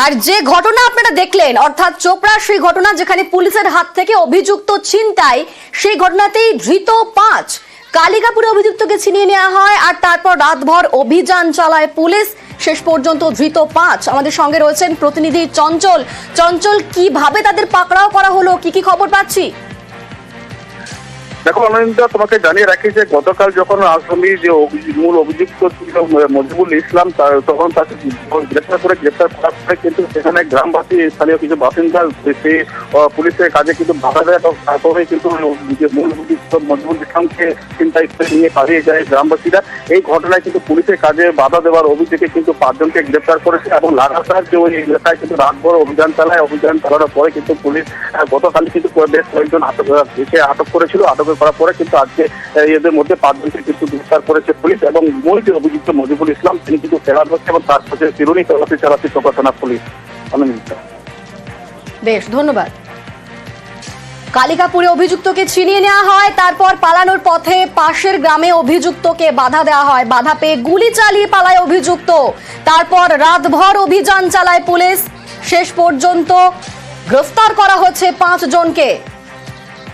আর যে ঘটনা আপনারা দেখলেন, অর্থাৎ চোপড়ার সেই ঘটনা যেখানে পুলিশের হাত থেকে অভিযুক্ত ছিনতাই, সেই ঘটনাতেই ধৃত 5। কালিকাপুরে অভিযুক্তকে ছিনিয়ে নেওয়া হয় আর তারপর রাতভর অভিযান চালায় পুলিশ, শেষ পর্যন্ত ধৃত 5। আমাদের সঙ্গে রয়েছেন প্রতিনিধি চঞ্চল। চঞ্চল, কিভাবে তাদের পাকড়াও করা হলো, কি খবর পাচ্ছি? দেখো অনন্যা, তোমাকে জানিয়ে রাখি যে গতকাল যখন আসামি যে মূল অভিযুক্ত ছিল মজিবুল ইসলাম, তখন তাকে গ্রেফতার করার পরে কিন্তু সেখানে গ্রামবাসী, স্থানীয় কিছু বাসিন্দা সেই পুলিশের কাজে কিন্তু বাধা দেয় এবং তারপরে কিন্তু মূল অভিযুক্ত মজিবুল ইসলামকে ছিনতাই করে নিয়ে পালিয়ে যায় গ্রামবাসীরা। এই ঘটনায় কিন্তু পুলিশের কাজে বাধা দেওয়ার অভিযোগে কিন্তু 5 জনকে গ্রেফতার করেছে এবং লাগাতার যে ওই এলাকায় কিন্তু রাতভর অভিযান চালায়। অভিযান চালানোর পরে কিন্তু পুলিশ গতকাল কিন্তু বেশ কয়েকজন আটক করেছিল। আটক করার পরে কিন্তু আজকে এদের মধ্যে 5 জনকে কিন্তু গ্রেফতার করেছে পুলিশ এবং মূল যে অভিযুক্ত মজিবুল ইসলাম তিনি কিন্তু ফেরার হচ্ছে এবং তার সাথে চিরুনি তল্লাশি চালাচ্ছে চোপড়া থানা পুলিশ। বেশ, ধন্যবাদ। কালিকাপুরে অভিযুক্তকে ছিনিয়ে নেওয়া হয়, তারপর পালানোর পথে পাশের গ্রামে অভিযুক্তকে বাধা দেওয়া হয়। বাধা পেয়ে গুলি চালিয়ে পালায় অভিযুক্ত। তারপর রাতভর অভিযান চালায় পুলিশ, শেষ পর্যন্ত গ্রেফতার করা হচ্ছে 5 জনকে।